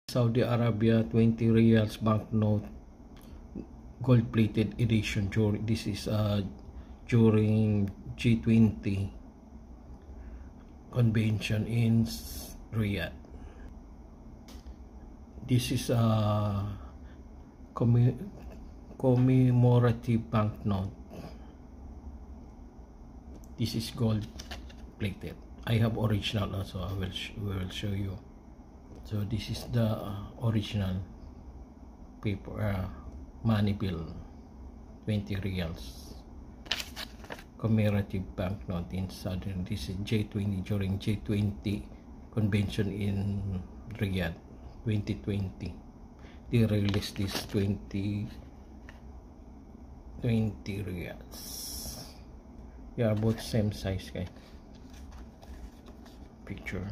Saudi Arabia 20 riyals banknote, gold plated edition. This is during G20 convention in Riyadh. This is a commemorative banknote. This is gold plated. I have original also. I will show you. So this is the original paper money bill, 20 riyals, commemorative banknote in Southern. This is J20 during J20 convention in Riyadh 2020. They released this 20 riyals. They are both same size, guys. Picture.